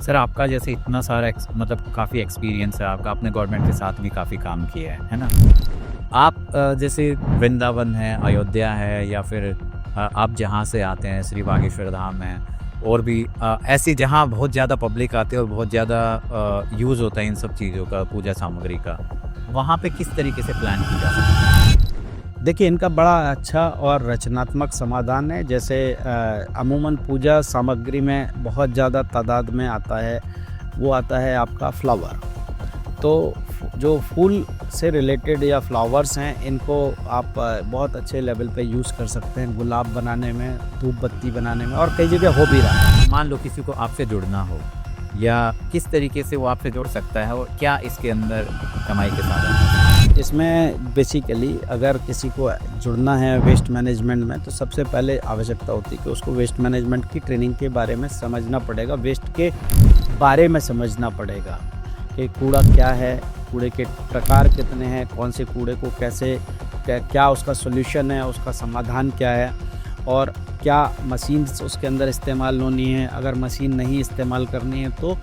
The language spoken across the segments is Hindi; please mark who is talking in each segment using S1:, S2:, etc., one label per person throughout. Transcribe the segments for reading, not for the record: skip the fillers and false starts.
S1: सर आपका जैसे इतना सारा मतलब काफ़ी एक्सपीरियंस है आपका, आपने गवर्नमेंट के साथ भी काफ़ी काम किया है ना? आप जैसे वृंदावन है, अयोध्या है या फिर आप जहाँ से आते हैं श्री बागेश्वर धाम है और भी ऐसी जहाँ बहुत ज़्यादा पब्लिक आती है और बहुत ज़्यादा यूज़ होता है इन सब चीज़ों का, पूजा सामग्री का, वहाँ पे किस तरीके से प्लान की जा सकती है?
S2: देखिए, इनका बड़ा अच्छा और रचनात्मक समाधान है। जैसे अमूमन पूजा सामग्री में बहुत ज़्यादा तादाद में आता है, वो आता है आपका फ्लावर। तो जो फूल से रिलेटेड या फ्लावर्स हैं, इनको आप बहुत अच्छे लेवल पे यूज़ कर सकते हैं गुलाब बनाने में, धूप बत्ती बनाने में, और कई जगह हो भी रहा है।
S1: मान लो किसी को आपसे जुड़ना हो या किस तरीके से वो आपसे जुड़ सकता है और क्या इसके अंदर कमाई के साधन हैं?
S2: इसमें बेसिकली अगर किसी को जुड़ना है वेस्ट मैनेजमेंट में, तो सबसे पहले आवश्यकता होती है कि उसको वेस्ट मैनेजमेंट की ट्रेनिंग के बारे में समझना पड़ेगा, वेस्ट के बारे में समझना पड़ेगा कि कूड़ा क्या है, कूड़े के प्रकार कितने हैं, कौन से कूड़े को कैसे क्या उसका सॉल्यूशन है, उसका समाधान क्या है, और क्या मशीन उसके अंदर इस्तेमाल होनी है। अगर मशीन नहीं इस्तेमाल करनी है तो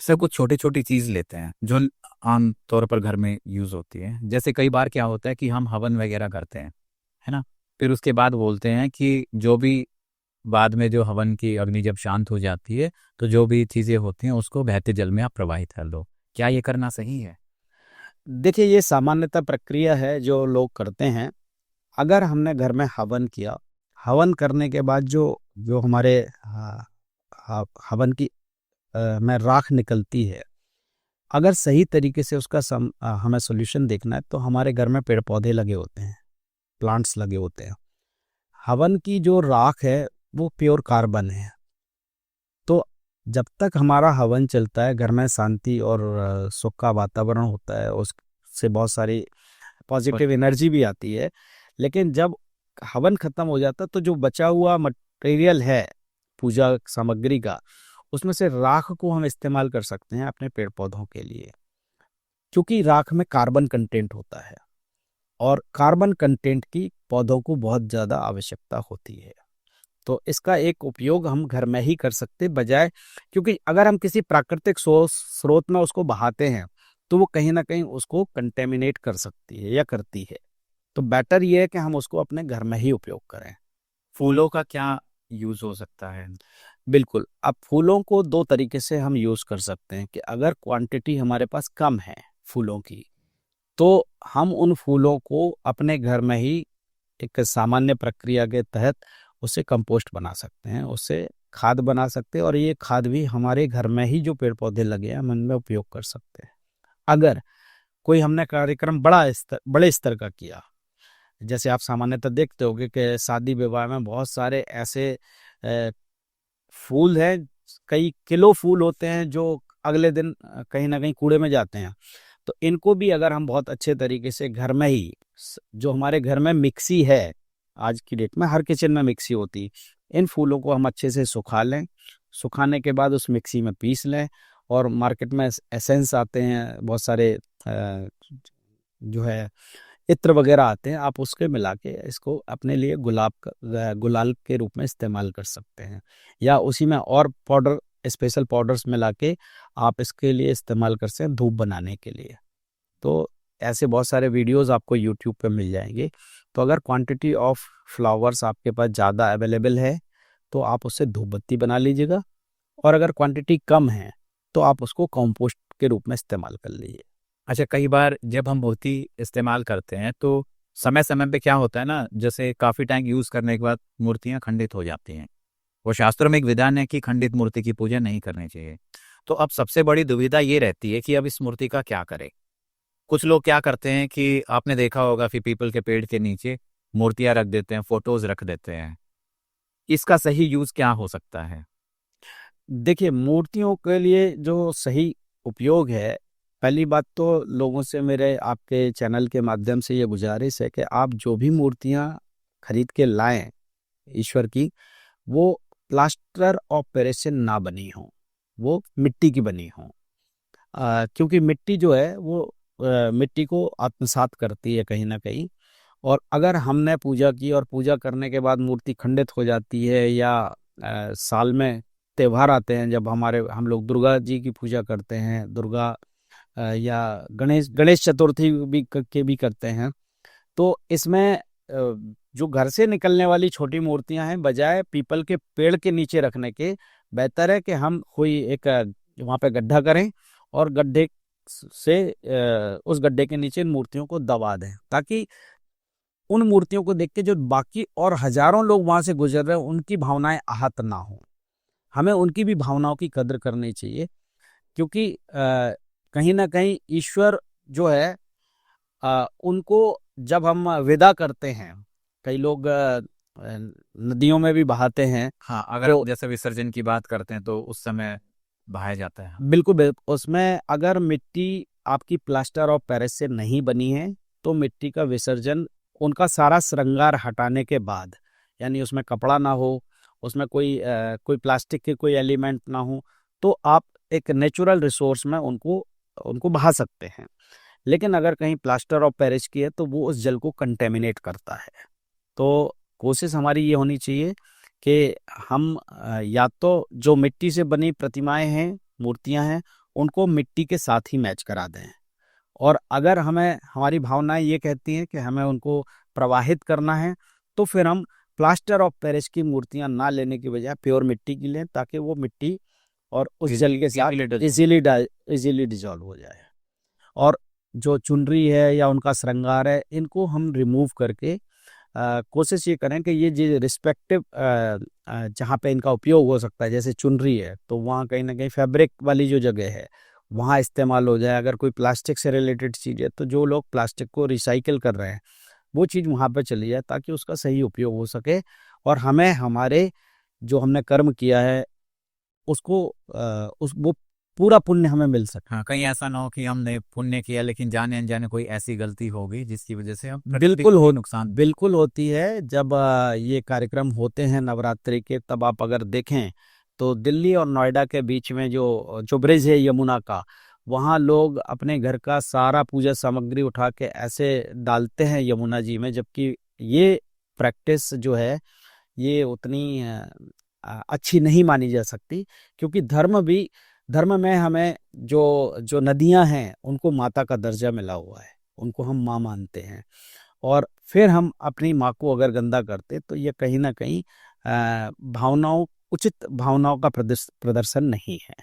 S1: सब कुछ छोटी-छोटी चीज़ लेते हैं, जो आम तौर पर घर में यूज़ होती है। जैसे कई बार क्या होता है कि हम हवन वगैरह करते हैं, है ना? फिर उसके बाद बोलते हैं कि जो भी बाद में जो हवन की अग्नि जब शांत हो जाती है, तो जो भी चीज़ें होती हैं उसको बहते जल में आप प्रवाहित कर दो। क्या ये करना सही है?
S2: देखिए, ये सामान्यतः प्रक्रिया है जो लोग करते हैं। अगर हमने घर में हवन किया, हवन करने के बाद जो जो हमारे हवन की में राख निकलती है, अगर सही तरीके से उसका हमें सॉल्यूशन देखना है, तो हमारे घर में पेड़ पौधे लगे होते हैं, प्लांट्स लगे होते हैं। हवन की जो राख है वो प्योर कार्बन है। तो जब तक हमारा हवन चलता है, घर में शांति और सुख का वातावरण होता है, उससे बहुत सारी
S1: और
S2: पॉजिटिव एनर्जी भी आती है। लेकिन जब हवन खत्म हो जाता है, तो जो बचा हुआ मटेरियल है पूजा सामग्री का, उसमें से राख को हम इस्तेमाल कर सकते हैं अपने पेड़ पौधों के लिए, क्योंकि राख में कार्बन कंटेंट होता है, और कार्बन कंटेंट की पौधों को बहुत ज़्यादा आवश्यकता होती है। तो इसका एक उपयोग हम घर में ही कर सकते बजाय, क्योंकि अगर हम किसी प्राकृतिक स्रोत में उसको बहाते हैं, तो वो कहीं ना कहीं उसको कंटेमिनेट कर सकती है या करती है। तो बेटर ये है कि हम उसको अपने घर में ही उपयोग करें।
S1: फूलों का क्या यूज़ हो सकता है?
S2: बिल्कुल, अब फूलों को दो तरीके से हम यूज़ कर सकते हैं कि अगर क्वांटिटी हमारे पास कम है फूलों की, तो हम उन फूलों को अपने घर में ही एक सामान्य प्रक्रिया के तहत उसे कंपोस्ट बना सकते हैं, उससे खाद बना सकते हैं, और ये खाद भी हमारे घर में ही जो पेड़ पौधे लगे हैं हम उनमें उपयोग कर सकते हैं। अगर कोई हमने कार्यक्रम बड़े स्तर का किया, जैसे आप सामान्यतः देखते होंगे कि शादी विवाह में बहुत सारे ऐसे अ, फूल हैं, कई किलो फूल होते हैं जो अगले दिन कहीं ना कहीं कूड़े में जाते हैं। तो इनको भी अगर हम बहुत अच्छे तरीके से घर में ही जो हमारे घर में मिक्सी है, आज की डेट में हर किचन में मिक्सी होती है, इन फूलों को हम अच्छे से सुखा लें, सुखाने के बाद उस मिक्सी में पीस लें, और मार्केट में एसेंस आते हैं बहुत सारे, जो है इत्र वगैरह आते हैं, आप उसके मिला के इसको अपने लिए गुलाल के रूप में इस्तेमाल कर सकते हैं, या उसी में और पाउडर, स्पेशल पाउडर्स मिला के आप इसके लिए इस्तेमाल कर सकते हैं धूप बनाने के लिए। तो ऐसे बहुत सारे वीडियोस आपको यूट्यूब पे मिल जाएंगे। तो अगर क्वांटिटी ऑफ फ्लावर्स आपके पास ज़्यादा अवेलेबल है, तो आप उससे धूप बत्ती बना लीजिएगा, और अगर क्वांटिटी कम है, तो आप उसको कंपोस्ट के रूप में इस्तेमाल कर लीजिए।
S1: अच्छा, कई बार जब हम मोती इस्तेमाल करते हैं तो समय-समय पे क्या होता है ना, जैसे काफ़ी टाइम यूज़ करने के बाद मूर्तियाँ खंडित हो जाती हैं। वो शास्त्रों में एक विधान है कि खंडित मूर्ति की पूजा नहीं करनी चाहिए। तो अब सबसे बड़ी दुविधा ये रहती है कि अब इस मूर्ति का क्या करें? कुछ लोग क्या करते हैं कि आपने देखा होगा कि पीपल के पेड़ के नीचे मूर्तियाँ रख देते हैं, फ़ोटोज़ रख देते हैं। इसका सही यूज़ क्या हो सकता है?
S2: देखिए, मूर्तियों के लिए जो सही उपयोग है, पहली बात तो लोगों से मेरे आपके चैनल के माध्यम से ये गुजारिश है कि आप जो भी मूर्तियाँ खरीद के लाएँ ईश्वर की, वो प्लास्टर ऑफ पेरिस से ना बनी हों, वो मिट्टी की बनी हों। क्योंकि मिट्टी जो है वो मिट्टी को आत्मसात करती है कहीं न कहीं, और अगर हमने पूजा की और पूजा करने के बाद मूर्ति खंडित हो जाती है, या साल में त्योहार आते हैं, जब हम लोग दुर्गा जी की पूजा करते हैं, दुर्गा या गणेश गणेश चतुर्थी भी करते हैं, तो इसमें जो घर से निकलने वाली छोटी मूर्तियां हैं, बजाय पीपल के पेड़ के नीचे रखने के, बेहतर है कि हम कोई एक वहां पे गड्ढा करें और गड्ढे से उस गड्ढे के नीचे इन मूर्तियों को दबा दें, ताकि उन मूर्तियों को देख के जो बाकी और हजारों लोग वहां से गुजर रहे हैं उनकी भावनाएं आहत ना हो। हमें उनकी भी भावनाओं की कदर करनी चाहिए, क्योंकि कहीं ना कहीं ईश्वर जो है उनको जब हम विदा करते हैं, कई लोग नदियों में भी बहाते हैं।
S1: हाँ, अगर
S2: तो
S1: जैसे विसर्जन की बात करते हैं तो उस समय बहाया जाता है।
S2: बिल्कुल उसमें अगर मिट्टी आपकी प्लास्टर ऑफ पेरिस से नहीं बनी है, तो मिट्टी का विसर्जन उनका सारा श्रृंगार हटाने के बाद, यानी उसमें कपड़ा ना हो, उसमें कोई प्लास्टिक के कोई एलिमेंट ना हो, तो आप एक नेचुरल रिसोर्स में उनको उनको बहा सकते हैं। लेकिन अगर कहीं प्लास्टर ऑफ पेरिस की है तो वो उस जल को कंटेमिनेट करता है। तो कोशिश हमारी ये होनी चाहिए कि हम या तो जो मिट्टी से बनी प्रतिमाएं हैं, मूर्तियां हैं, उनको मिट्टी के साथ ही मैच करा दें। और अगर हमें हमारी भावनाएं ये कहती हैं कि हमें उनको प्रवाहित करना है, तो फिर हम प्लास्टर ऑफ पेरिस की मूर्तियां ना लेने की बजाय प्योर मिट्टी की लें, ताकि वो मिट्टी और उस जल के साथ इजीली डिजॉल्व हो जाए। और जो चुनरी है या उनका श्रृंगार है, इनको हम रिमूव करके कोशिश ये करें कि ये जो रिस्पेक्टिव जहाँ पे इनका उपयोग हो सकता है, जैसे चुनरी है तो वहाँ कहीं ना कहीं फैब्रिक वाली जो जगह है वहाँ इस्तेमाल हो जाए। अगर कोई प्लास्टिक से रिलेटेड चीज़ है तो जो लोग प्लास्टिक को रिसाइकिल कर रहे हैं वो चीज़ वहाँ पे चली जाए, ताकि उसका सही उपयोग हो सके और हमें हमारे जो हमने कर्म किया है उसको उस वो पूरा पुण्य हमें मिल सके।
S1: हाँ, कहीं ऐसा ना हो कि हमने पुण्य किया लेकिन जाने अनजाने कोई ऐसी गलती हो गई जिसकी वजह से हम नुकसान।
S2: बिल्कुल होती है। जब ये कार्यक्रम होते हैं नवरात्रि के, तब आप अगर देखें तो दिल्ली और नोएडा के बीच में जो जो ब्रिज है यमुना का, वहाँ लोग अपने घर का सारा पूजा सामग्री उठा के ऐसे डालते हैं यमुना जी में, जबकि ये प्रैक्टिस जो है ये उतनी अच्छी नहीं मानी जा सकती, क्योंकि धर्म में हमें जो जो नदियां हैं उनको माता का दर्जा मिला हुआ है, उनको हम माँ मानते हैं। और फिर हम अपनी माँ को अगर गंदा करते तो ये कहीं ना कहीं उचित भावनाओं का प्रदर्शन नहीं है।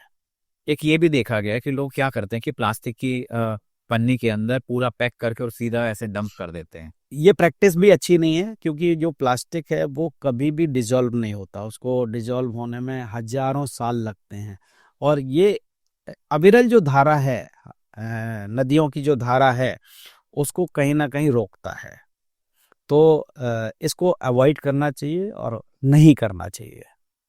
S1: एक ये भी देखा गया है कि लोग क्या करते हैं कि प्लास्टिक की पन्नी के अंदर पूरा पैक करके और सीधा ऐसे डंप कर देते हैं।
S2: ये प्रैक्टिस भी अच्छी नहीं है, क्योंकि जो प्लास्टिक है वो कभी भी डिजॉल्व नहीं होता, उसको डिजॉल्व होने में हजारों साल लगते हैं। और ये अविरल जो धारा है, नदियों की जो धारा है, उसको कहीं ना कहीं रोकता है। तो इसको अवॉइड करना चाहिए और नहीं करना चाहिए।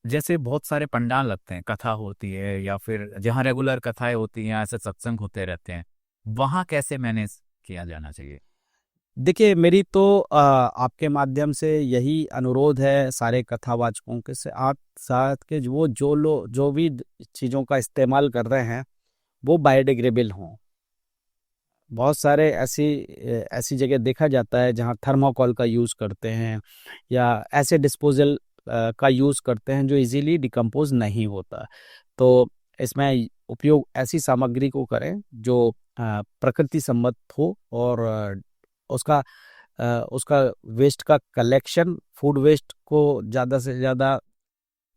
S1: जैसे बहुत सारे पंडाल लगते हैं, कथा होती है या फिर जहाँ रेगुलर कथाएं होती हैं, ऐसे सत्संग होते रहते हैं, वहाँ कैसे मैनेज किया जाना चाहिए?
S2: देखिए, मेरी तो आपके माध्यम से यही अनुरोध है सारे कथावाचकों के से, आप साथ के वो जो भी चीज़ों का इस्तेमाल कर रहे हैं वो बायोडिग्रेडेबल हों। बहुत सारे ऐसी जगह देखा जाता है जहाँ थर्माकोल का यूज़ करते हैं या ऐसे डिस्पोजल का यूज़ करते हैं जो इजीली डिकम्पोज नहीं होता। तो इसमें उपयोग ऐसी सामग्री को करें जो प्रकृति सम्मत हो, और उसका उसका वेस्ट का कलेक्शन, फूड वेस्ट को ज़्यादा से ज़्यादा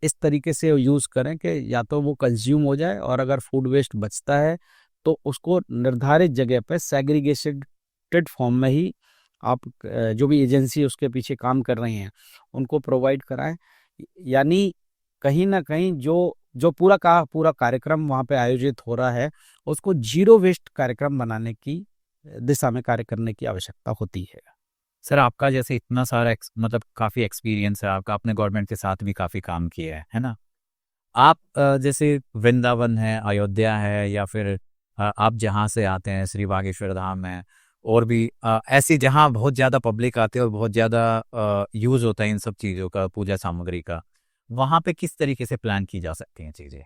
S2: इस तरीके से यूज़ करें कि या तो वो कंज्यूम हो जाए, और अगर फूड वेस्ट बचता है तो उसको निर्धारित जगह पे सेग्रीगेटेड फॉर्म में ही आप जो भी एजेंसी उसके पीछे काम कर रही हैं उनको प्रोवाइड कराएं। यानी कहीं ना कहीं जो जो पूरा कार्यक्रम वहाँ पे आयोजित हो रहा है उसको जीरो वेस्ट कार्यक्रम बनाने की दिशा में कार्य करने की आवश्यकता होती है।
S1: सर, आपका जैसे इतना सारा मतलब काफ़ी एक्सपीरियंस है आपका, आपने गवर्नमेंट के साथ भी काफ़ी काम किया है ना? आप जैसे वृंदावन है, अयोध्या है, या फिर आप जहाँ से आते हैं श्री बागेश्वर धाम है, और भी ऐसी जहाँ बहुत ज़्यादा पब्लिक आते हैं और बहुत ज़्यादा यूज़ होता है इन सब चीज़ों का, पूजा सामग्री का, वहाँ पे किस तरीके से प्लान की जा सकती हैं चीज़ें?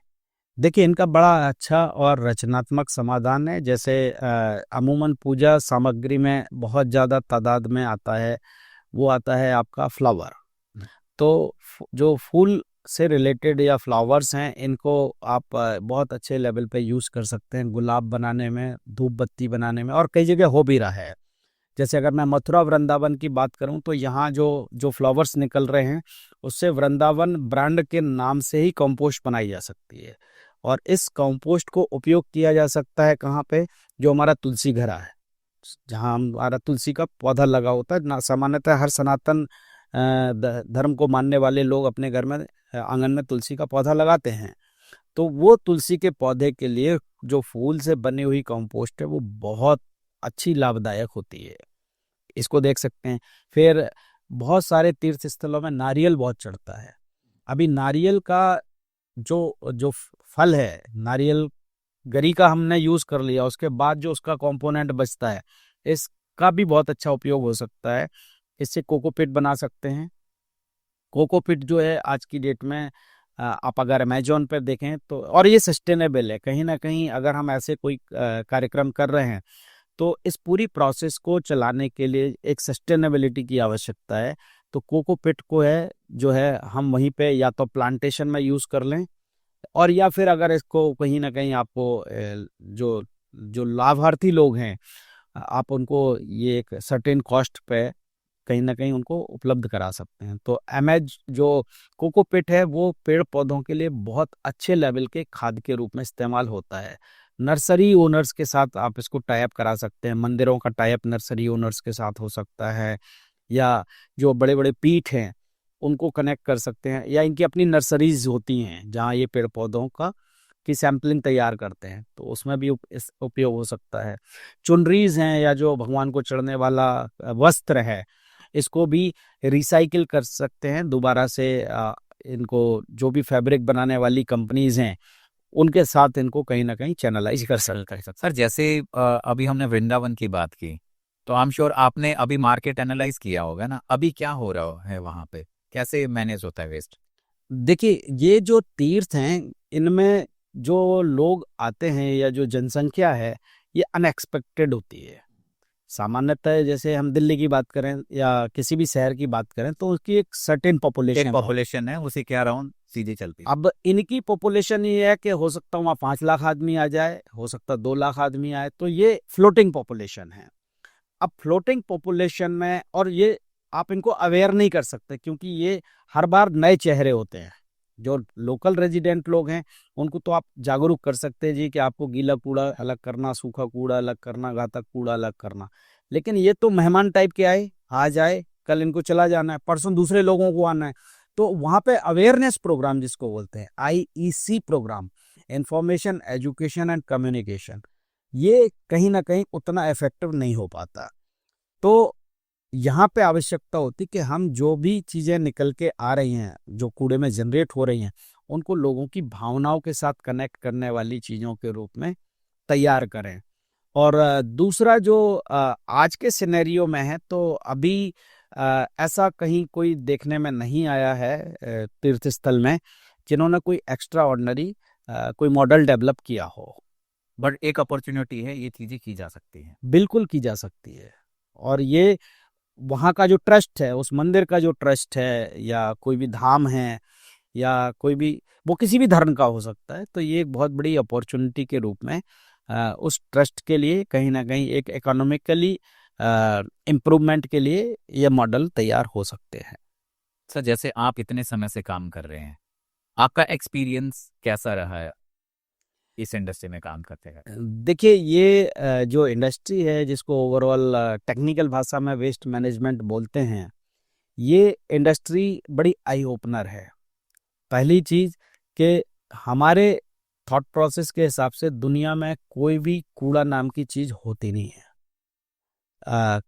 S2: देखिए, इनका बड़ा अच्छा और रचनात्मक समाधान है। जैसे अमूमन पूजा सामग्री में बहुत ज़्यादा तादाद में आता है, वो आता है आपका फ्लावर। तो जो फूल से रिलेटेड या फ्लावर्स हैं, इनको आप बहुत अच्छे लेवल पे यूज़ कर सकते हैं गुलाब बनाने में, धूप बत्ती बनाने में, और कई जगह हो भी रहा है। जैसे अगर मैं मथुरा वृंदावन की बात करूं तो यहाँ जो जो फ्लावर्स निकल रहे हैं उससे वृंदावन ब्रांड के नाम से ही कंपोस्ट बनाई जा सकती है। और इस कंपोस्ट को उपयोग किया जा सकता है कहाँ पे, जो हमारा तुलसी घरा है, जहाँ हमारा तुलसी का पौधा लगा होता है ना। सामान्यतः हर सनातन धर्म को मानने वाले लोग अपने घर में आंगन में तुलसी का पौधा लगाते हैं। तो वो तुलसी के पौधे के लिए जो फूल से बनी हुई कंपोस्ट है वो बहुत अच्छी लाभदायक होती है, इसको देख सकते हैं। फिर बहुत सारे तीर्थ स्थलों में नारियल बहुत चढ़ता है। अभी नारियल का जो जो फल है, नारियल गरी का हमने यूज कर लिया, उसके बाद जो उसका कंपोनेंट बचता है इसका भी बहुत अच्छा उपयोग हो सकता है। इससे कोकोपीट बना सकते हैं। कोकोपीट जो है आज की डेट में आप अगर अमेजोन पर देखें तो, और ये सस्टेनेबल है कहीं ना कहीं। अगर हम ऐसे कोई कार्यक्रम कर रहे हैं तो इस पूरी प्रोसेस को चलाने के लिए एक सस्टेनेबिलिटी की आवश्यकता है। तो कोकोपीट को है जो है हम वहीं पे या तो प्लांटेशन में यूज़ कर लें, और या फिर अगर इसको कहीं ना कहीं आपको जो जो लाभार्थी लोग हैं आप उनको ये एक सर्टेन कॉस्ट पे कहीं ना कहीं उनको उपलब्ध करा सकते हैं। तो एमेज जो कोकोपीट है वो पेड़ पौधों के लिए बहुत अच्छे लेवल के खाद के रूप में इस्तेमाल होता है। नर्सरी ओनर्स के साथ आप इसको टाई अप करा सकते हैं। मंदिरों का टाई अप नर्सरी ओनर्स के साथ हो सकता है, या जो बड़े बड़े पीठ हैं उनको कनेक्ट कर सकते हैं, या इनकी अपनी नर्सरीज होती हैं जहाँ ये पेड़ पौधों का की सैम्पलिंग तैयार करते हैं, तो उसमें भी इस उपयोग हो सकता है। चुनरीज हैं या जो भगवान को चढ़ने वाला वस्त्र है, इसको भी रिसाइकिल कर सकते हैं दोबारा से। इनको जो भी फैब्रिक बनाने वाली कंपनीज हैं उनके साथ इनको कहीं ना कहीं चैनलाइज कर सकते हैं।
S1: सर जैसे अभी हमने वृंदावन की बात की, तो आई एम श्योर आपने अभी मार्केट एनालाइज किया होगा ना, अभी क्या हो रहा है वहाँ पे, कैसे मैनेज होता है वेस्ट?
S2: देखिए, ये जो तीर्थ हैं इनमें जो लोग आते हैं या जो जनसंख्या है ये अनएक्सपेक्टेड होती है। सामान्यतः जैसे हम दिल्ली की बात करें या किसी भी शहर की बात करें तो उसकी एक सर्टेन
S1: पॉपुलेशन है, उसी के अराउंड सीधे चलती है।
S2: अब इनकी पॉपुलेशन ये है कि हो सकता है वहाँ 5 लाख आदमी आ जाए, हो सकता है 2 लाख आदमी आए, तो ये फ्लोटिंग पॉपुलेशन है। अब फ्लोटिंग पॉपुलेशन में, और ये आप इनको अवेयर नहीं कर सकते क्योंकि ये हर बार नए चेहरे होते हैं। जो लोकल रेजिडेंट लोग हैं उनको तो आप जागरूक कर सकते हैं जी कि आपको गीला कूड़ा अलग करना, सूखा कूड़ा अलग करना, घातक कूड़ा अलग करना। लेकिन ये तो मेहमान टाइप के आए, आज आए कल इनको चला जाना है, परसों दूसरे लोगों को आना है। तो वहाँ पे अवेयरनेस प्रोग्राम जिसको बोलते हैं IEC program, information education and communication, ये कहीं ना कहीं उतना इफेक्टिव नहीं हो पाता। तो यहाँ पे आवश्यकता होती कि हम जो भी चीज़ें निकल के आ रही हैं, जो कूड़े में जनरेट हो रही हैं, उनको लोगों की भावनाओं के साथ कनेक्ट करने वाली चीज़ों के रूप में तैयार करें। और दूसरा जो आज के सिनेरियो में है, तो अभी ऐसा कहीं कोई देखने में नहीं आया है तीर्थ स्थल में जिन्होंने कोई एक्स्ट्रा ऑर्डिनरी कोई मॉडल डेवलप किया हो।
S1: बट एक अपॉर्चुनिटी है, ये चीज़ें की जा सकती हैं,
S2: बिल्कुल की जा सकती है। और ये वहाँ का जो ट्रस्ट है, उस मंदिर का जो ट्रस्ट है, या कोई भी धाम है, या कोई भी, वो किसी भी धर्म का हो सकता है, तो ये एक बहुत बड़ी अपॉर्चुनिटी के रूप में उस ट्रस्ट के लिए कहीं ना कहीं एक इकोनॉमिकली इम्प्रूवमेंट के लिए ये मॉडल तैयार हो सकते हैं।
S1: सर जैसे आप इतने समय से काम कर रहे हैं, आपका एक्सपीरियंस कैसा रहा है इस इंडस्ट्री में काम करते हैं?
S2: देखिए, ये जो इंडस्ट्री है जिसको ओवरऑल टेक्निकल भाषा में वेस्ट मैनेजमेंट बोलते हैं, ये इंडस्ट्री बड़ी आई ओपनर है। पहली चीज कि हमारे थॉट प्रोसेस के हिसाब से दुनिया में कोई भी कूड़ा नाम की चीज होती नहीं है।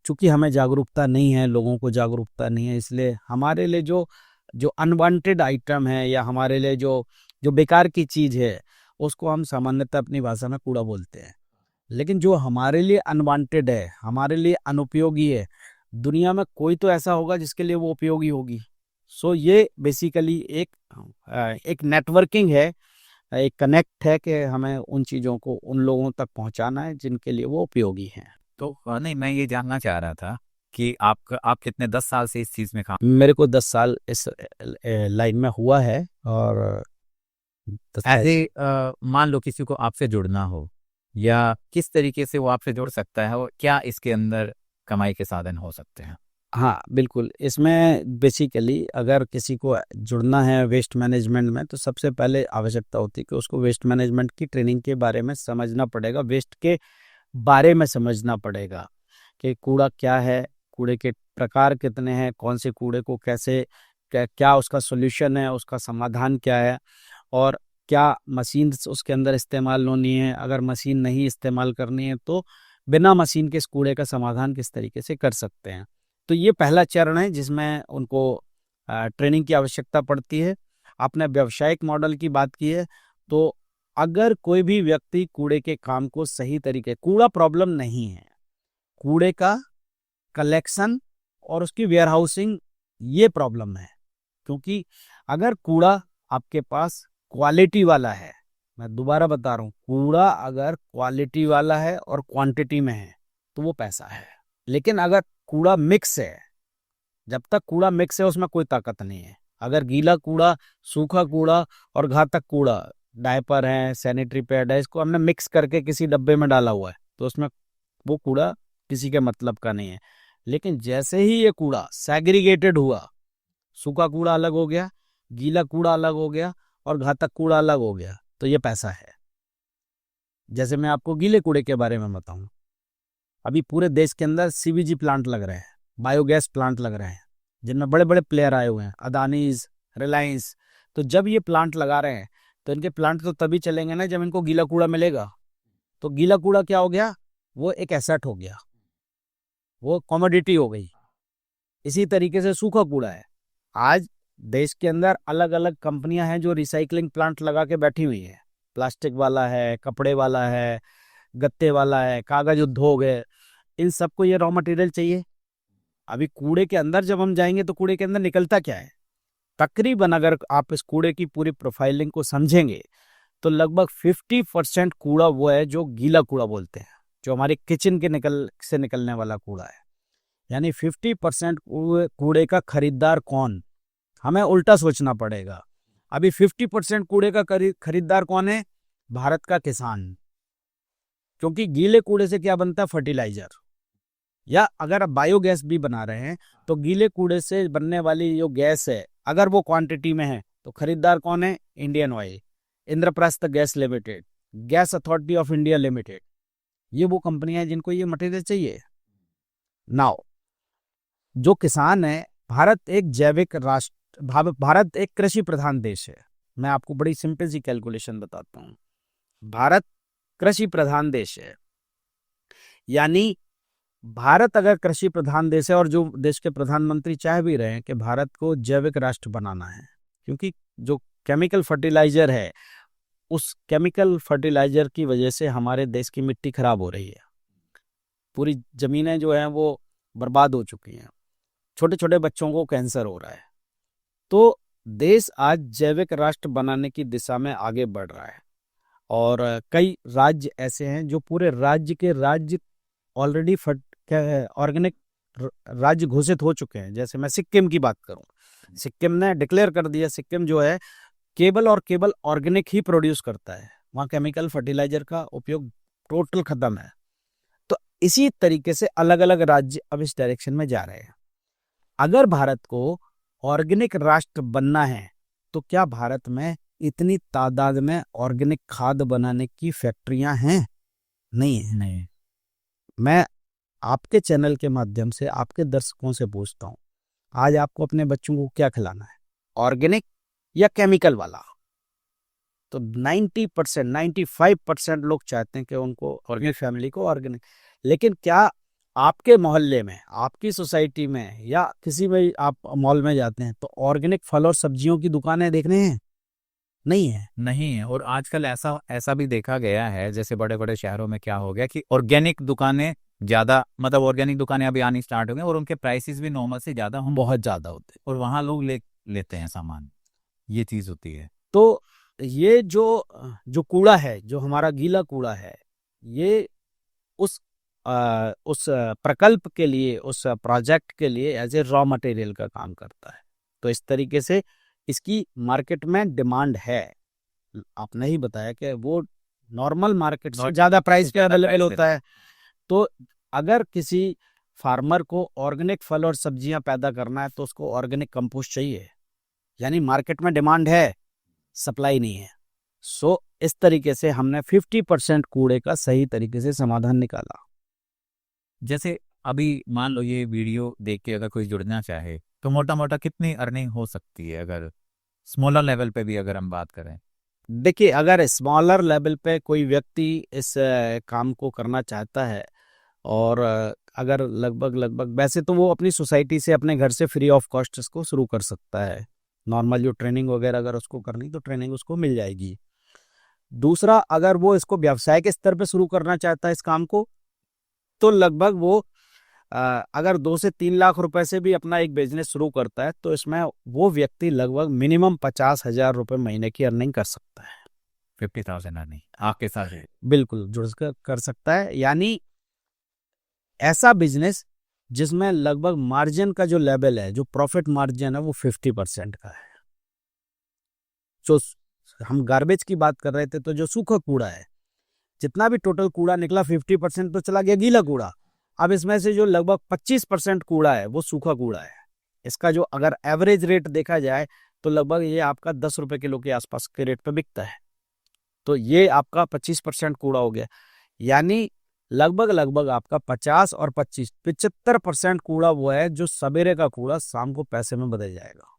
S2: चूंकि हमें जागरूकता नहीं है, लोगों को जागरूकता नहीं है, इसलिए हमारे लिए जो जो अनवांटेड आइटम है या हमारे लिए जो जो बेकार की चीज है उसको हम सामान्यतः अपनी भाषा में कूड़ा बोलते हैं। लेकिन जो हमारे लिए अनवांटेड है, हमारे लिए अनुपयोगी है, दुनिया में कोई तो ऐसा होगा जिसके लिए वो उपयोगी होगी। सो ये बेसिकली एक नेटवर्किंग है, एक कनेक्ट है कि हमें उन चीज़ों को उन लोगों तक पहुंचाना है जिनके लिए वो उपयोगी हैं।
S1: तो नहीं, मैं ये जानना चाह रहा था कि आप कितने 10 साल से इस चीज में काम?
S2: मेरे को 10 साल इस लाइन में हुआ है। और
S1: ऐसे मान लो किसी को आपसे जुड़ना हो, या किस तरीके से वो आपसे जुड़ सकता है, और क्या इसके अंदर कमाई के साधन हो सकते हैं?
S2: हाँ बिल्कुल, इसमें बेसिकली अगर किसी को जुड़ना है वेस्ट मैनेजमेंट में, तो सबसे पहले आवश्यकता होती है कि उसको वेस्ट मैनेजमेंट की ट्रेनिंग के बारे में समझना पड़ेगा, वेस्ट के बारे में समझना पड़ेगा कि कूड़ा क्या है, कूड़े के प्रकार कितने हैं, कौन से कूड़े को कैसे क्या उसका सोल्यूशन है, उसका समाधान क्या है, और क्या मशीन उसके अंदर इस्तेमाल होनी है, अगर मशीन नहीं इस्तेमाल करनी है तो बिना मशीन के इस कूड़े का समाधान किस तरीके से कर सकते हैं। तो ये पहला चरण है जिसमें उनको ट्रेनिंग की आवश्यकता पड़ती है। आपने व्यावसायिक मॉडल की बात की है, तो अगर कोई भी व्यक्ति कूड़े के काम को सही तरीके, कूड़ा प्रॉब्लम नहीं है, कूड़े का कलेक्शन और उसकी वेयरहाउसिंग ये प्रॉब्लम है। क्योंकि अगर कूड़ा आपके पास क्वालिटी वाला है, मैं दोबारा बता रहा हूँ, कूड़ा अगर क्वालिटी वाला है और क्वांटिटी में है तो वो पैसा है। लेकिन अगर कूड़ा मिक्स है, जब तक कूड़ा मिक्स है उसमें कोई ताकत नहीं है। अगर गीला कूड़ा, सूखा कूड़ा और घातक कूड़ा, डायपर है, सैनिटरी पैड है, इसको हमने मिक्स करके किसी डब्बे में डाला हुआ है तो उसमें वो कूड़ा किसी के मतलब का नहीं है। लेकिन जैसे ही ये कूड़ा सेग्रीगेटेड हुआ, सूखा कूड़ा अलग हो गया, गीला कूड़ा अलग हो गया और घातक कूड़ा अलग हो गया, तो ये पैसा है। जैसे मैं आपको गीले कूड़े के बारे में बताऊं, अभी पूरे देश के अंदर सीबीजी प्लांट लग रहे हैं, बायोगैस प्लांट लग रहे हैं, जिनमें बड़े बड़े प्लेयर आए हुए हैं, अदानीज, रिलायंस। तो जब ये प्लांट लगा रहे हैं तो इनके प्लांट तो तभी चलेंगे ना जब इनको गीला कूड़ा मिलेगा। तो गीला कूड़ा क्या हो गया, वो एक एसेट हो गया, वो कमोडिटी हो गई। इसी तरीके से सूखा कूड़ा है, आज देश के अंदर अलग अलग कंपनियां हैं जो रिसाइकलिंग प्लांट लगा के बैठी हुई है। प्लास्टिक वाला है, कपड़े वाला है, गत्ते वाला है, कागज उद्योग है, इन सबको ये रॉ मटेरियल चाहिए। अभी कूड़े के अंदर जब हम जाएंगे तो कूड़े के अंदर निकलता क्या है, तकरीबन अगर आप इस कूड़े की पूरी प्रोफाइलिंग को समझेंगे तो लगभग 50% कूड़ा वो है जो गीला कूड़ा बोलते हैं, जो हमारे किचन के निकलने वाला कूड़ा है। यानी 50% कूड़े का खरीदार कौन, हमें उल्टा सोचना पड़ेगा। अभी 50% कूड़े का खरीदार कौन है, भारत का किसान। क्योंकि गीले कूड़े से क्या बनता है, फर्टिलाइजर, या अगर आप बायोगैस भी बना रहे हैं तो गीले कूड़े से बनने वाली जो गैस है अगर वो क्वांटिटी में है तो खरीदार कौन है, Indian oil, Indraprastha gas limited, gas authority of India limited, ये वो कंपनियां हैं जिनको ये मटेरियल चाहिए। नाउ जो किसान है, भारत एक जैविक राष्ट्र, भारत एक कृषि प्रधान देश है। मैं आपको बड़ी सिंपल सी कैलकुलेशन बताता हूँ, भारत कृषि प्रधान देश है। यानी भारत अगर कृषि प्रधान देश है, और जो देश के प्रधानमंत्री चाह भी रहे हैं कि भारत को जैविक राष्ट्र बनाना है, क्योंकि जो केमिकल फर्टिलाइजर है, उस केमिकल फर्टिलाइजर की वजह से हमारे देश की मिट्टी खराब हो रही है, पूरी जमीनें जो हैं वो बर्बाद हो चुकी हैं, छोटे छोटे बच्चों को कैंसर हो रहा है। तो देश आज जैविक राष्ट्र बनाने की दिशा में आगे बढ़ रहा है। और कई राज्य ऐसे हैं जो पूरे राज्य के राज्य ऑलरेडी ऑर्गेनिक राज्य घोषित हो चुके हैं। जैसे मैं सिक्किम की बात करूं, सिक्किम ने डिक्लेयर कर दिया, सिक्किम जो है केवल और केवल ऑर्गेनिक ही प्रोड्यूस करता है, वहां केमिकल फर्टिलाइजर का उपयोग टोटल खत्म है। तो इसी तरीके से अलग अलग राज्य अब इस डायरेक्शन में जा रहे हैं। अगर भारत को ऑर्गेनिक राष्ट्र बनना है तो क्या भारत में इतनी तादाद में ऑर्गेनिक खाद बनाने की फैक्ट्रियां हैं? नहीं है।
S1: नहीं।
S2: मैं आपके चैनल के माध्यम से आपके दर्शकों से पूछता हूं, आज आपको अपने बच्चों को क्या खिलाना है, ऑर्गेनिक या केमिकल वाला? तो 90%, 95% लोग चाहते हैं कि उनको ऑर्गेनिक, फैमिली को ऑर्गेनिक। लेकिन क्या आपके मोहल्ले में, आपकी सोसाइटी में, या किसी में आप मॉल में जाते हैं तो ऑर्गेनिक फल और सब्जियों की दुकानें देखने हैं? नहीं है।
S1: नहीं है। और आजकल ऐसा ऐसा भी देखा गया है, जैसे बड़े बड़े शहरों में क्या हो गया कि ऑर्गेनिक दुकानें ज्यादा, मतलब ऑर्गेनिक दुकानें अभी आनी स्टार्ट हो गई, और उनके प्राइसेस भी नॉर्मल से ज्यादा हों,
S2: बहुत ज्यादा होते हैं।
S1: और वहां लोग लेते हैं सामान। ये चीज होती है।
S2: तो ये जो जो कूड़ा है, जो हमारा गीला कूड़ा है, ये उस उस प्रकल्प के लिए, उस प्रोजेक्ट के लिए एज ए रॉ मटेरियल का काम करता है। तो इस तरीके से इसकी मार्केट में डिमांड है। आपने ही बताया कि वो नॉर्मल मार्केट से ज़्यादा प्राइस पे अवेलेबल होता है। तो अगर किसी फार्मर को ऑर्गेनिक फल और सब्जियां पैदा करना है तो उसको ऑर्गेनिक कंपोस्ट चाहिए, यानी मार्केट में डिमांड है, सप्लाई नहीं है। सो इस तरीके से हमने 50% कूड़े का सही तरीके से समाधान निकाला।
S1: जैसे अभी मान लो ये वीडियो देख के अगर कोई जुड़ना चाहे तो मोटा मोटा कितनी अर्निंग हो सकती है, अगर स्मॉलर लेवल पे भी अगर हम बात करें?
S2: देखिए, अगर स्मॉलर लेवल पे कोई व्यक्ति इस काम को करना चाहता है और अगर लगभग लगभग वैसे तो वो अपनी सोसाइटी से, अपने घर से फ्री ऑफ कॉस्ट इसको शुरू कर सकता है। नॉर्मल जो ट्रेनिंग वगैरह अगर उसको करनी तो ट्रेनिंग उसको मिल जाएगी। दूसरा, अगर वो इसको व्यवसाय के स्तर पे शुरू करना चाहता है इस काम को, तो लगभग वो अगर 2 से 3 लाख रुपए से भी अपना एक बिजनेस शुरू करता है तो इसमें वो व्यक्ति लगभग मिनिमम 50,000 रुपए महीने की अर्निंग कर सकता है।
S1: 50,000 अर्निंग आपके साथ है?
S2: बिल्कुल जुड़ कर सकता है, यानी ऐसा बिजनेस जिसमें लगभग मार्जिन का जो लेवल है, जो प्रॉफिट मार्जिन है वो 50% का है। जो हम गार्बेज की बात कर रहे थे, तो जो सूखा कूड़ा है, जितना भी टोटल कूड़ा निकला 50% तो चला गया गीला कूड़ा। अब इसमें से जो लगभग 25% कूड़ा है वो सूखा कूड़ा है। इसका जो अगर एवरेज रेट देखा जाए तो लगभग ये आपका 10 रुपए किलो के आसपास के रेट पे बिकता है। तो ये आपका 25% कूड़ा हो गया, यानी लगभग लगभग आपका 50 और 25 75% कूड़ा वो है जो सवेरे का कूड़ा शाम को पैसे में बदल जाएगा।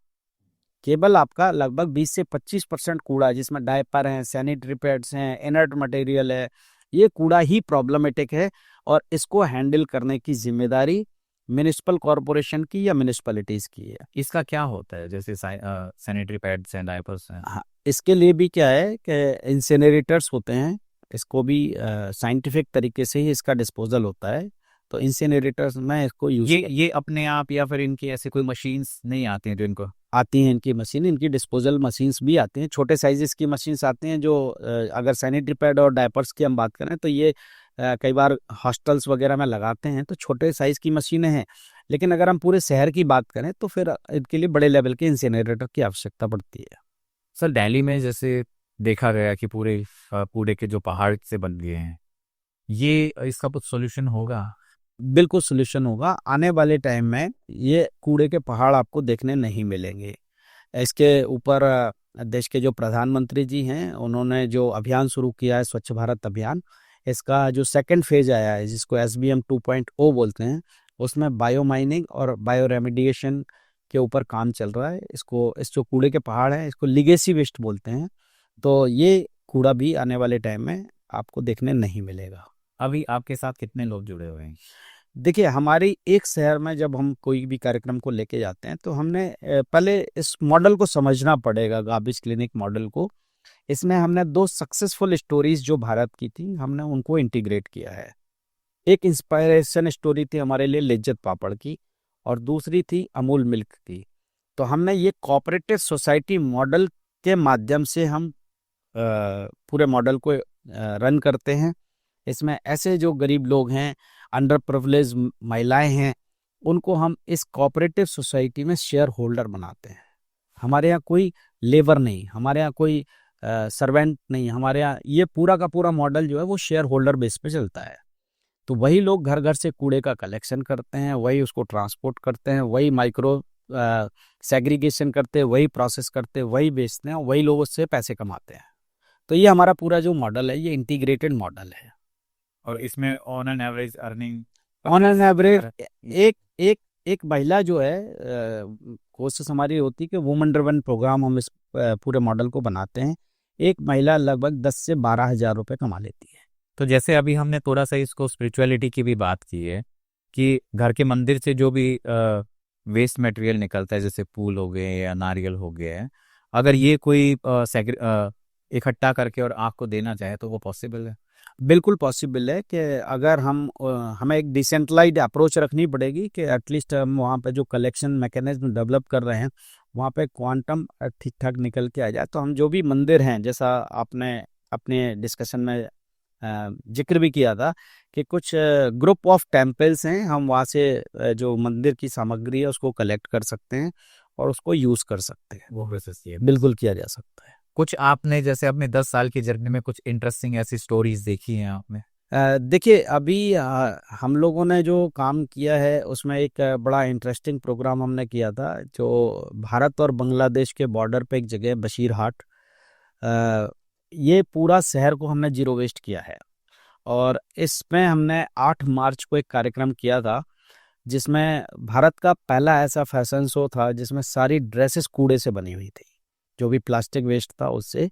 S2: केवल आपका लगभग 20 से 25% कूड़ा, जिसमें डायपर हैं, सैनिटरी पैड्स हैं, इनर्ट मटेरियल है, ये कूड़ा ही प्रॉब्लमेटिक है और इसको हैंडल करने की जिम्मेदारी म्युनिसिपल कॉरपोरेशन की या म्युनिसिपैलिटीज की है।
S1: इसका क्या होता है, जैसे सैनिटरी पैड्स हैं, डायपर्स हैं?
S2: हाँ, इसके लिए भी क्या है कि इंसिनरेटर्स होते हैं, इसको भी साइंटिफिक तरीके से ही इसका डिस्पोजल होता है। तो इंसिनरेटर्स में इसको यूज
S1: ये अपने आप या फिर इनकी ऐसे कोई मशीन्स नहीं आती हैं जो इनको?
S2: आती हैं इनकी मशीन, इनकी डिस्पोजल मशीन्स भी आती हैं, छोटे साइजेस की मशीन्स आती हैं जो अगर सैनिटरी पैड और डायपर्स की हम बात करें तो ये कई बार हॉस्टल्स वगैरह में लगाते हैं, तो छोटे साइज की मशीनें हैं। लेकिन अगर हम पूरे शहर की बात करें तो फिर इनके लिए बड़े लेवल के इंसिनरेटर की आवश्यकता पड़ती है।
S1: सर, दिल्ली में जैसे देखा गया कि पूरे कूड़े के जो पहाड़ से बन गए हैं, ये इसका कुछ सॉल्यूशन होगा?
S2: बिल्कुल सोल्यूशन होगा। आने वाले टाइम में ये कूड़े के पहाड़ आपको देखने नहीं मिलेंगे। इसके ऊपर देश के जो प्रधानमंत्री जी हैं, उन्होंने जो अभियान शुरू किया है, स्वच्छ भारत अभियान, इसका जो सेकंड फेज आया है जिसको SBM 2.0 बोलते हैं, उसमें बायो माइनिंग और बायो रेमिडिएशन के ऊपर काम चल रहा है। इसको, इस जो कूड़े के पहाड़ हैं, इसको लिगेसी वेस्ट बोलते हैं। तो ये कूड़ा भी आने वाले टाइम में आपको देखने नहीं मिलेगा।
S1: अभी आपके साथ कितने लोग जुड़े हुए हैं?
S2: देखिए, हमारी एक शहर में जब हम कोई भी कार्यक्रम को लेके जाते हैं तो हमने पहले इस मॉडल को समझना पड़ेगा, गार्बेज क्लिनिक मॉडल को। इसमें हमने 2 सक्सेसफुल स्टोरीज जो भारत की थी, हमने उनको इंटीग्रेट किया है। एक इंस्पायरेशन स्टोरी थी हमारे लिए लिज्जत पापड़ की और दूसरी थी अमूल मिल्क की। तो हमने ये कोऑपरेटिव सोसाइटी मॉडल के माध्यम से हम पूरे मॉडल को रन करते हैं। इसमें ऐसे जो गरीब लोग हैं, अंडर प्रिविलेज महिलाएं हैं, उनको हम इस कोऑपरेटिव सोसाइटी में शेयर होल्डर बनाते हैं। हमारे यहाँ कोई लेबर नहीं, हमारे यहाँ कोई सर्वेंट नहीं, हमारे यहाँ ये पूरा का पूरा मॉडल जो है वो शेयर होल्डर बेस पे चलता है। तो वही लोग घर घर से कूड़े का कलेक्शन करते हैं, वही उसको ट्रांसपोर्ट करते हैं, वही माइक्रो सेग्रीगेशन करते हैं, वही प्रोसेस करते हैं, वही बेचते हैं, वही लोग उससे पैसे कमाते हैं। तो ये हमारा पूरा जो मॉडल है, ये इंटीग्रेटेड मॉडल है।
S1: और इसमें on an average earning,
S2: on an average एक एक एक महिला जो है, कोशिश हमारी होती है कि वुमेन ड्रिवन प्रोग्राम हम इस पूरे मॉडल को बनाते हैं। एक महिला लगभग 10 से 12 हज़ार रुपये कमा लेती है।
S1: तो जैसे अभी हमने थोड़ा सा इसको स्पिरिचुअलिटी की भी बात की है कि घर के मंदिर से जो भी वेस्ट मटेरियल निकलता है, जैसे फूल हो गए या नारियल हो गया है, अगर ये कोई इकट्ठा करके और आपको देना चाहे तो वो पॉसिबल है?
S2: बिल्कुल पॉसिबल है कि अगर हमें एक डिसेंट्रलाइज्ड अप्रोच रखनी पड़ेगी कि एटलीस्ट हम वहाँ पे जो कलेक्शन मैकेनिज्म डेवलप कर रहे हैं वहाँ पे क्वांटम ठीक ठाक निकल के आ जाए। तो हम जो भी मंदिर हैं, जैसा आपने अपने डिस्कशन में जिक्र भी किया था कि कुछ ग्रुप ऑफ टेम्पल्स हैं, हम वहाँ से जो मंदिर की सामग्री है उसको कलेक्ट कर सकते हैं और उसको यूज़ कर सकते हैं।
S1: वो प्रोसेस ये
S2: बिल्कुल किया जा सकता है।
S1: कुछ आपने जैसे अपने 10 साल की जर्नी में कुछ इंटरेस्टिंग ऐसी स्टोरीज देखी हैं आपने?
S2: देखिए अभी हम लोगों ने जो काम किया है उसमें एक बड़ा इंटरेस्टिंग प्रोग्राम हमने किया था, जो भारत और बांग्लादेश के बॉर्डर पे एक जगह है, बशीरहाट। अ, ये पूरा शहर को हमने जीरो वेस्ट किया है और इसमें हमने 8 मार्च को एक कार्यक्रम किया था जिसमें भारत का पहला ऐसा फैशन शो था जिसमें सारी ड्रेसेस कूड़े से बनी हुई थी, जो भी प्लास्टिक वेस्ट था उससे।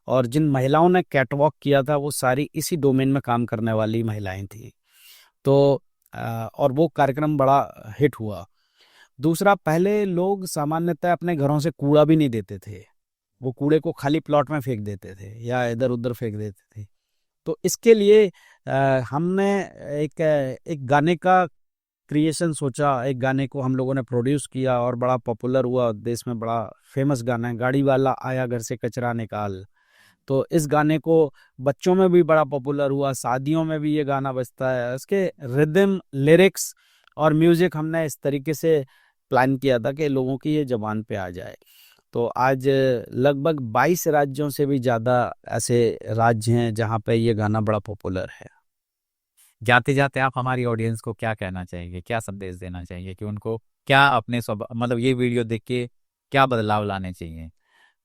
S2: और जिन महिलाओं ने कैटवॉक किया था वो सारी इसी डोमेन में काम करने वाली महिलाएं थी। तो और वो कार्यक्रम बड़ा हिट हुआ। दूसरा, पहले लोग सामान्यतः अपने घरों से कूड़ा भी नहीं देते थे, वो कूड़े को खाली प्लॉट में फेंक देते थे या इधर उधर फेंक देते थे। तो इसके लिए हमने एक गाने का क्रिएशन सोचा, एक गाने को हम लोगों ने प्रोड्यूस किया और बड़ा पॉपुलर हुआ, देश में बड़ा फेमस गाना है, गाड़ी वाला आया घर से कचरा निकाल। तो इस गाने को बच्चों में भी बड़ा पॉपुलर हुआ, शादियों में भी ये गाना बजता है। इसके रिदम, लिरिक्स और म्यूजिक हमने इस तरीके से प्लान किया था कि लोगों की ये जबान पे आ जाए। तो आज लगभग 22 राज्यों से भी ज़्यादा ऐसे राज्य हैं जहाँ पे ये गाना बड़ा पॉपुलर है।
S1: जाते जाते आप हमारी ऑडियंस को क्या कहना चाहेंगे, क्या संदेश देना चाहिए कि उनको क्या अपने मतलब ये वीडियो देख के क्या बदलाव लाने चाहिए?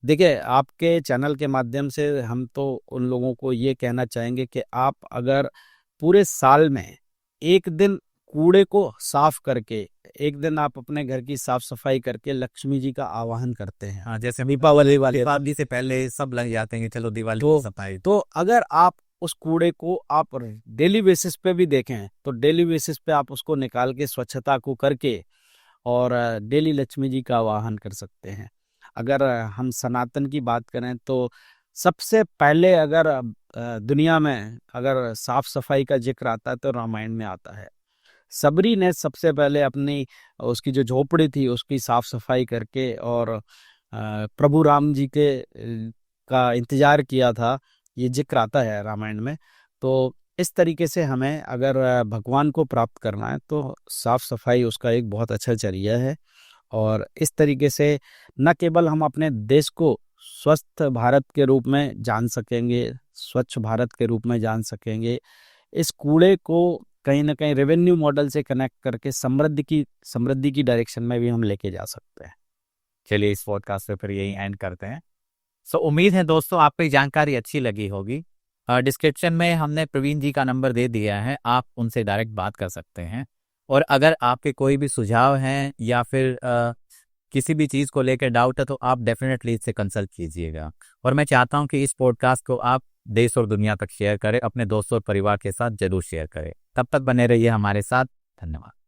S2: देखिए, आपके चैनल के माध्यम से हम तो उन लोगों को ये कहना चाहेंगे कि आप अगर पूरे साल में एक दिन कूड़े को साफ करके, एक दिन आप अपने घर की साफ सफाई करके लक्ष्मी जी का आवाहन करते हैं।
S1: हाँ, जैसे
S2: दीपावली
S1: से पहले सब लग जाते हैं कि चलो दिवाली
S2: तो
S1: की सफाई।
S2: तो अगर आप उस कूड़े को आप डेली बेसिस पे भी देखें तो डेली बेसिस पे आप उसको निकाल के स्वच्छता को करके और डेली लक्ष्मी जी का आवाहन कर सकते हैं। अगर हम सनातन की बात करें तो सबसे पहले अगर दुनिया में अगर साफ सफाई का जिक्र आता है तो रामायण में आता है। सबरी ने सबसे पहले अपनी उसकी जो झोपड़ी थी उसकी साफ सफाई करके और प्रभु राम जी के का इंतजार किया था, ये जिक्र आता है रामायण में। तो इस तरीके से हमें अगर भगवान को प्राप्त करना है तो साफ सफाई उसका एक बहुत अच्छा जरिया है। और इस तरीके से न केवल हम अपने देश को स्वस्थ भारत के रूप में जान सकेंगे, स्वच्छ भारत के रूप में जान सकेंगे, इस कूड़े को कहीं ना कहीं रेवेन्यू मॉडल से कनेक्ट करके समृद्धि की डायरेक्शन में भी हम लेके जा सकते हैं।
S1: चलिए इस पॉडकास्ट पे फिर यही एंड करते हैं। सो उम्मीद है दोस्तों आपको ये जानकारी अच्छी लगी होगी। डिस्क्रिप्शन में हमने प्रवीण जी का नंबर दे दिया है, आप उनसे डायरेक्ट बात कर सकते हैं। और अगर आपके कोई भी सुझाव हैं या फिर किसी भी चीज़ को लेकर डाउट है तो आप डेफिनेटली इससे कंसल्ट कीजिएगा। और मैं चाहता हूं कि इस पॉडकास्ट को आप देश और दुनिया तक शेयर करें, अपने दोस्तों और परिवार के साथ जरूर शेयर करें। तब तक बने रहिए हमारे साथ। धन्यवाद।